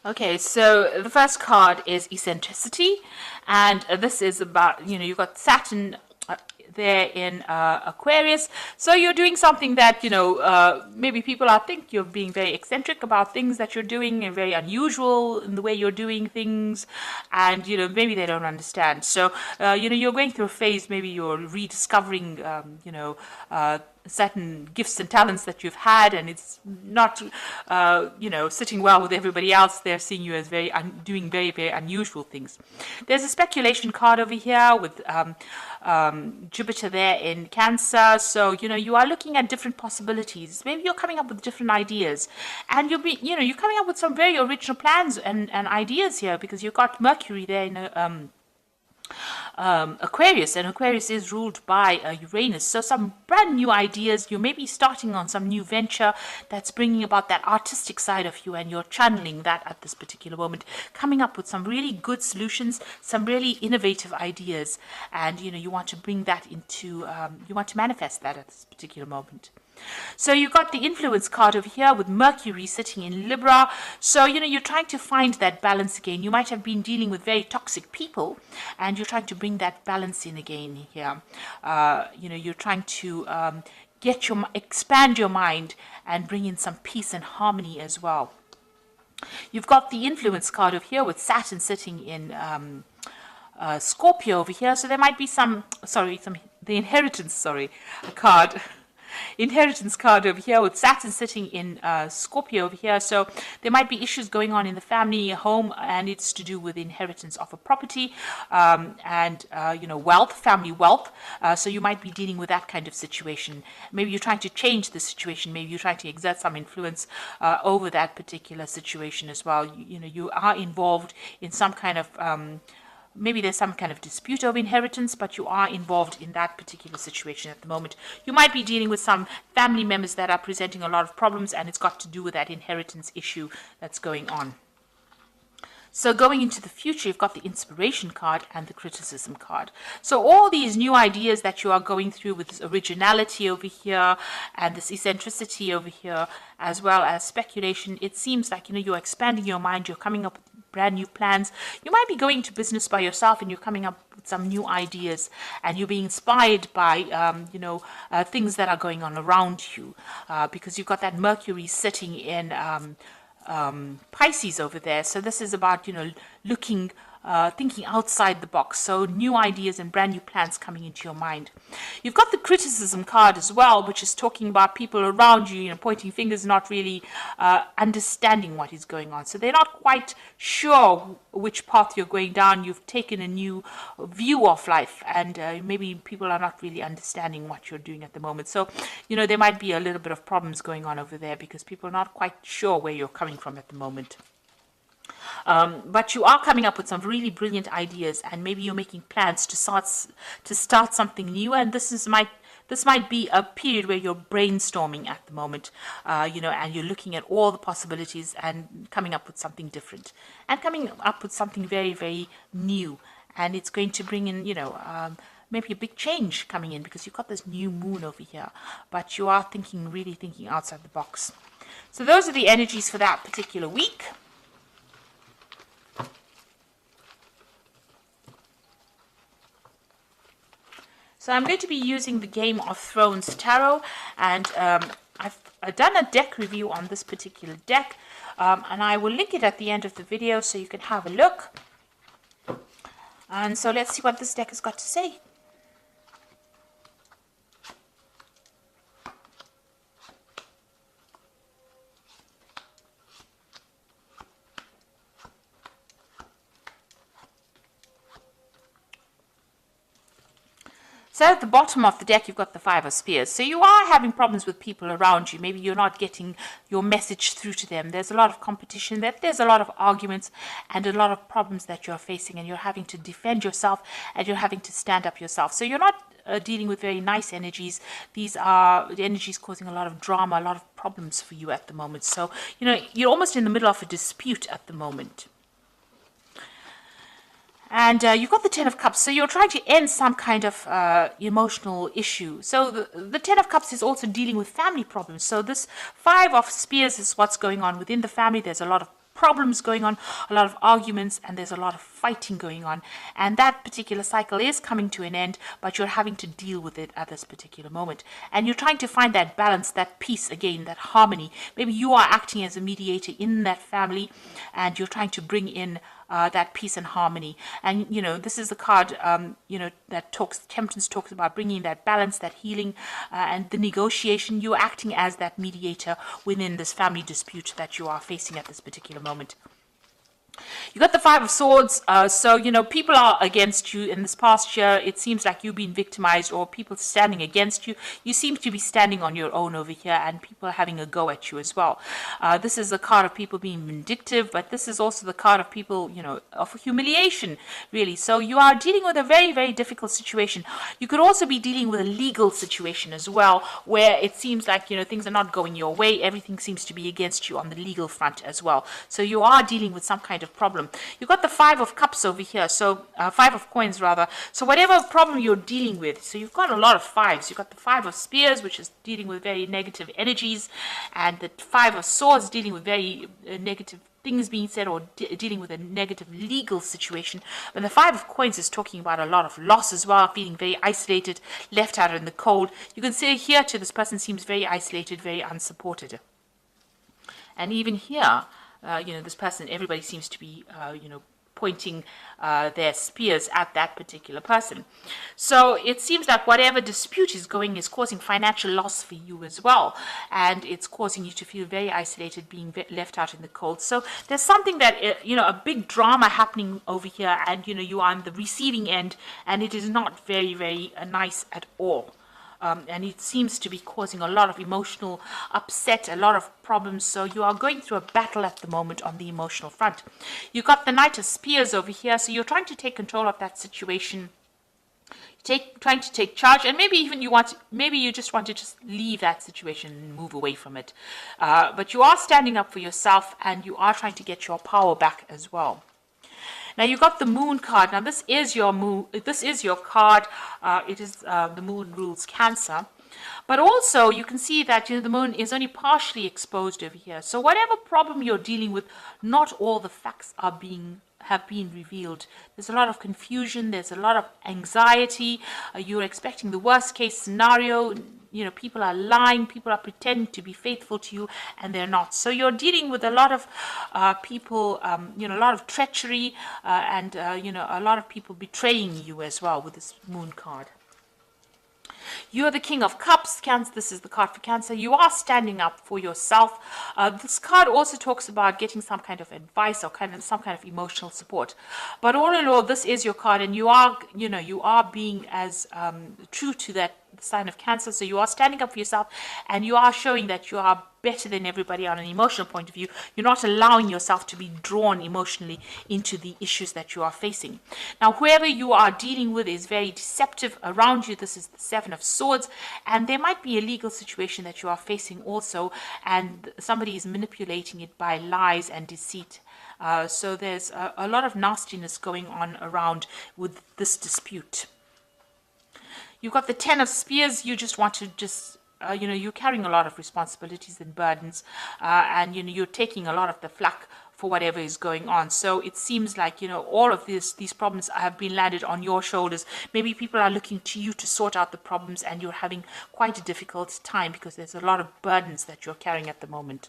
Okay, so the first card is eccentricity, and this is about, you've got Saturn there in Aquarius. So you're doing something that, maybe people are think you're being very eccentric about things that you're doing and very unusual in the way you're doing things, and maybe they don't understand. So you're going through a phase, maybe you're rediscovering certain gifts and talents that you've had, and it's not sitting well with everybody else. They're seeing you as doing very, very unusual things. There's a speculation card over here with Jupiter there in Cancer. So you are looking at different possibilities. Maybe you're coming up with different ideas, and you're coming up with some very original plans and ideas here, because you've got Mercury there in Aquarius, and Aquarius is ruled by Uranus. So some brand new ideas. You may be starting on some new venture that's bringing about that artistic side of you, and you're channeling that at this particular moment, coming up with some really good solutions, some really innovative ideas, and you want to bring that into, you want to manifest that at this particular moment. So you've got the influence card over here with Mercury sitting in Libra. So, you're trying to find that balance again. You might have been dealing with very toxic people, and you're trying to bring that balance in again here. You're trying to expand your mind and bring in some peace and harmony as well. You've got the influence card over here with Saturn sitting in Scorpio over here. So there might be the inheritance, card. Inheritance card over here with Saturn sitting in Scorpio over here. So there might be issues going on in the family home, and it's to do with inheritance of a property and wealth, family wealth. So you might be dealing with that kind of situation. Maybe you're trying to change the situation. Maybe you're trying to exert some influence over that particular situation as well. You are involved in some kind of maybe there's some kind of dispute over inheritance, but you are involved in that particular situation at the moment. You might be dealing with some family members that are presenting a lot of problems, and it's got to do with that inheritance issue that's going on. So going into the future, you've got the inspiration card and the criticism card. So all these new ideas that you are going through with this originality over here and this eccentricity over here, as well as speculation, it seems like, you're expanding your mind, you're coming up with brand new plans. You might be going to business by yourself, and you're coming up with some new ideas, and you're being inspired by, things that are going on around you, because you've got that Mercury sitting in Pisces over there. So this is about, looking, thinking outside the box. So new ideas and brand new plans coming into your mind. You've got the criticism card as well, which is talking about people around you, pointing fingers, not really understanding what is going on. So they're not quite sure which path you're going down. You've taken a new view of life, and maybe people are not really understanding what you're doing at the moment. So, there might be a little bit of problems going on over there, because people are not quite sure where you're coming from at the moment. But you are coming up with some really brilliant ideas, and maybe you're making plans to start something new. And this might be a period where you're brainstorming at the moment, and you're looking at all the possibilities and coming up with something different, and coming up with something very, very new. And it's going to bring in, maybe a big change coming in, because you've got this new moon over here, but you are really thinking outside the box. So those are the energies for that particular week. So I'm going to be using the Game of Thrones Tarot, and I've done a deck review on this particular deck, and I will link it at the end of the video so you can have a look. And so let's see what this deck has got to say. So at the bottom of the deck, you've got the Five of Spears. So you are having problems with people around you. Maybe you're not getting your message through to them. There's a lot of competition. There's a lot of arguments and a lot of problems that you're facing, and you're having to defend yourself, and you're having to stand up yourself. So you're not dealing with very nice energies. These are the energies causing a lot of drama, a lot of problems for you at the moment. So, you're almost in the middle of a dispute at the moment. And you've got the Ten of Cups, so you're trying to end some kind of emotional issue. So the Ten of Cups is also dealing with family problems. So this Five of Spears is what's going on within the family. There's a lot of problems going on, a lot of arguments, and there's a lot of fighting going on. And that particular cycle is coming to an end, but you're having to deal with it at this particular moment. And you're trying to find that balance, that peace again, that harmony. Maybe you are acting as a mediator in that family, and you're trying to bring in that peace and harmony. And, this is the card, that Temperance talks about bringing that balance, that healing, and the negotiation. You're acting as that mediator within this family dispute that you are facing at this particular moment. You got the Five of Swords, so people are against you in this past year. It seems like you've been victimized, or people standing against you. You seem to be standing on your own over here, and people are having a go at you as well. This is the card of people being vindictive, but this is also the card of people, of humiliation, really. So you are dealing with a very, very difficult situation. You could also be dealing with a legal situation as well, where it seems like things are not going your way. Everything seems to be against you on the legal front as well. So you are dealing with some kind of problem. You've got the Five of Cups over here, so Five of Coins rather. So whatever problem you're dealing with, so you've got a lot of fives. You've got the Five of Spears, which is dealing with very negative energies, and the Five of Swords dealing with very negative things being said, or dealing with a negative legal situation. And the Five of Coins is talking about a lot of loss as well, feeling very isolated, left out in the cold. You can see here too, this person seems very isolated, very unsupported. And even here, this person, everybody seems to be, pointing their spears at that particular person. So it seems like whatever dispute is causing financial loss for you as well. And it's causing you to feel very isolated, being left out in the cold. So there's something that, a big drama happening over here, and, you are on the receiving end, and it is not very, very nice at all. And it seems to be causing a lot of emotional upset, a lot of problems. So you are going through a battle at the moment on the emotional front. You've got the Knight of Spears over here. So you're trying to take control of that situation. Trying to take charge, and maybe even you just want to just leave that situation and move away from it. But you are standing up for yourself, and you are trying to get your power back as well. Now you got the Moon card. Now this is your moon. This is your card. It is the Moon rules Cancer, but also you can see that the Moon is only partially exposed over here. So whatever problem you're dealing with, not all the facts have been revealed. There's a lot of confusion. There's a lot of anxiety. You're expecting the worst case scenario. People are lying, people are pretending to be faithful to you, and they're not. So you're dealing with a lot of people, a lot of treachery, and, a lot of people betraying you as well with this Moon card. You're the King of Cups, Cancer. This is the card for Cancer. You are standing up for yourself. This card also talks about getting some kind of advice or some kind of emotional support. But all in all, this is your card, and you are being as true to that sign of Cancer. So you are standing up for yourself, and you are showing that you are better than everybody on an emotional point of view. You're not allowing yourself to be drawn emotionally into the issues that you are facing. Now, whoever you are dealing with is very deceptive around you. This is the Seven of Swords, and there might be a legal situation that you are facing also, and somebody is manipulating it by lies and deceit. So there's a lot of nastiness going on around with this dispute. You've got the Ten of Spears. You just want to you're carrying a lot of responsibilities and burdens, and you're taking a lot of the flack for whatever is going on. So it seems like all of these problems have been landed on your shoulders. Maybe people are looking to you to sort out the problems, and you're having quite a difficult time because there's a lot of burdens that you're carrying at the moment.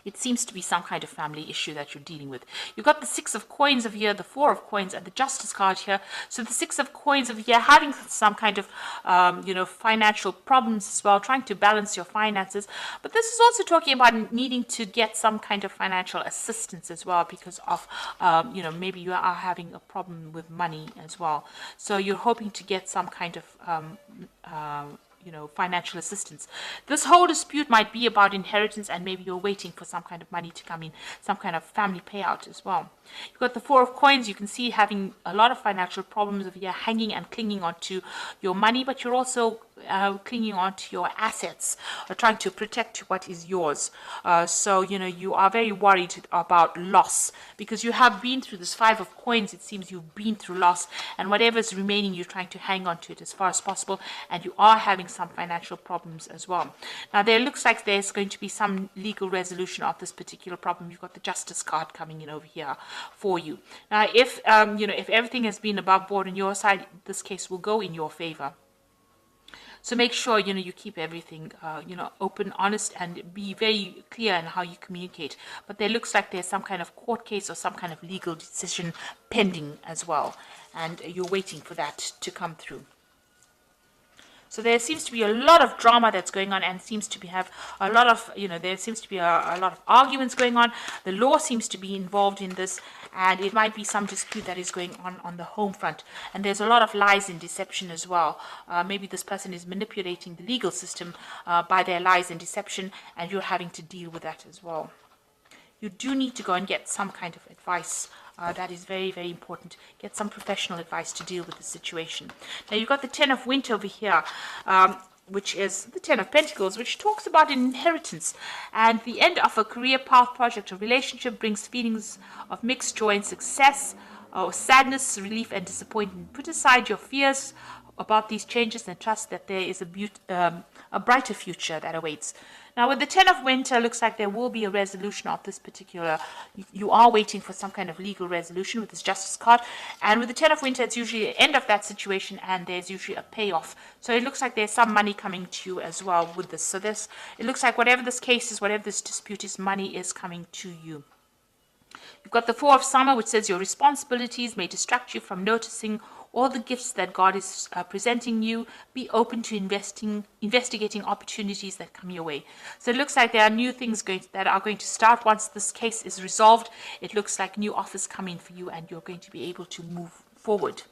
It seems to be some kind of family issue that you're dealing with. You've got the Six of Coins over here, the Four of Coins, and the Justice card here. So the Six of Coins over here, having some kind of, financial problems as well, trying to balance your finances. But this is also talking about needing to get some kind of financial assistance as well because of, maybe you are having a problem with money as well. So you're hoping to get some kind of, financial assistance. This whole dispute might be about inheritance, and maybe you're waiting for some kind of money to come in, some kind of family payout as well. You've got the Four of Coins. You can see having a lot of financial problems of you hanging and clinging onto your money, but you're also clinging on to your assets, or trying to protect what is yours. So, you are very worried about loss, because you have been through this Five of Coins. It seems you've been through loss, and whatever's remaining, you're trying to hang on to it as far as possible, and you are having some financial problems as well. Now, there looks like there's going to be some legal resolution of this particular problem. You've got the Justice card coming in over here for you. Now, if everything has been above board on your side, this case will go in your favor. So make sure, you keep everything, open, honest, and be very clear in how you communicate. But there looks like there's some kind of court case or some kind of legal decision pending as well. And you're waiting for that to come through. So there seems to be a lot of drama that's going on, and seems to have a lot of, there seems to be a lot of arguments going on. The law seems to be involved in this, and it might be some dispute that is going on the home front. And there's a lot of lies and deception as well. Maybe this person is manipulating the legal system by their lies and deception, and you're having to deal with that as well. You do need to go and get some kind of advice. That is very, very important. Get some professional advice to deal with the situation. Now, you've got the Ten of Winter over here, which is the Ten of Pentacles, which talks about an inheritance. And the end of a career path, project, or relationship brings feelings of mixed joy and success, or sadness, relief, and disappointment. Put aside your fears about these changes and trust that there is a brighter future that awaits. Now, with the Ten of Winter, looks like there will be a resolution of this particular. You are waiting for some kind of legal resolution with this Justice card. And with the Ten of Winter, it's usually the end of that situation, and there's usually a payoff. So it looks like there's some money coming to you as well with this. So it looks like whatever this case is, whatever this dispute is, money is coming to you. You've got the Four of Summer, which says your responsibilities may distract you from noticing all the gifts that God is presenting you. Be open to investigating opportunities that come your way. So it looks like there are new things that are going to start once this case is resolved. It looks like new offers come in for you, and you're going to be able to move forward.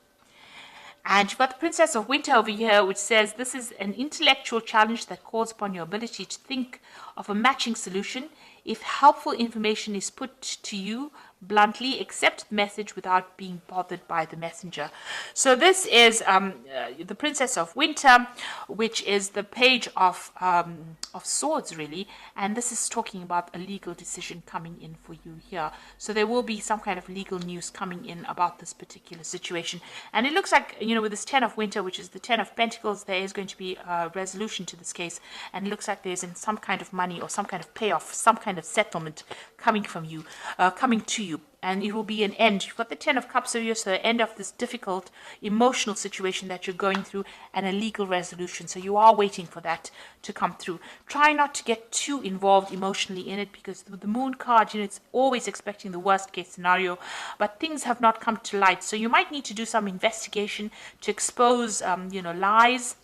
And you've got the Princess of Winter over here, which says this is an intellectual challenge that calls upon your ability to think of a matching solution. If helpful information is put to you bluntly, accept the message without being bothered by the messenger. So this is the Princess of Winter, which is the Page of Swords, really. And this is talking about a legal decision coming in for you here. So there will be some kind of legal news coming in about this particular situation. And it looks like, with this Ten of Winter, which is the Ten of Pentacles, there is going to be a resolution to this case. And it looks like there's some kind of money or some kind of payoff, some kind of settlement coming from you, coming to you. And it will be an end. You've got the Ten of Cups over here, so the end of this difficult emotional situation that you're going through, and a legal resolution. So you are waiting for that to come through. Try not to get too involved emotionally in it, because with the Moon card, it's always expecting the worst case scenario, but things have not come to light. So you might need to do some investigation to expose, lies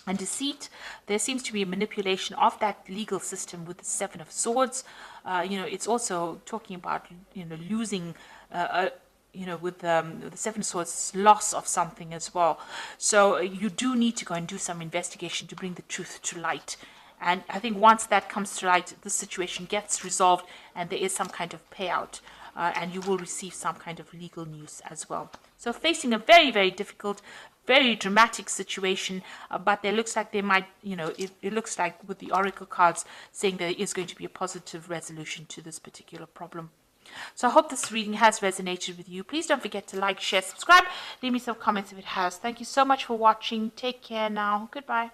and deceit. There seems to be a manipulation of that legal system with the Seven of Swords. It's also talking about, losing, with the Seven of Swords, loss of something as well. So you do need to go and do some investigation to bring the truth to light. And I think once that comes to light, the situation gets resolved and there is some kind of payout. And you will receive some kind of legal news as well. So facing a very, very difficult, very dramatic situation, but there looks like they might, it looks like with the Oracle cards saying there is going to be a positive resolution to this particular problem. So I hope this reading has resonated with you. Please don't forget to like, share, subscribe. Leave me some comments if it has. Thank you so much for watching. Take care now. Goodbye.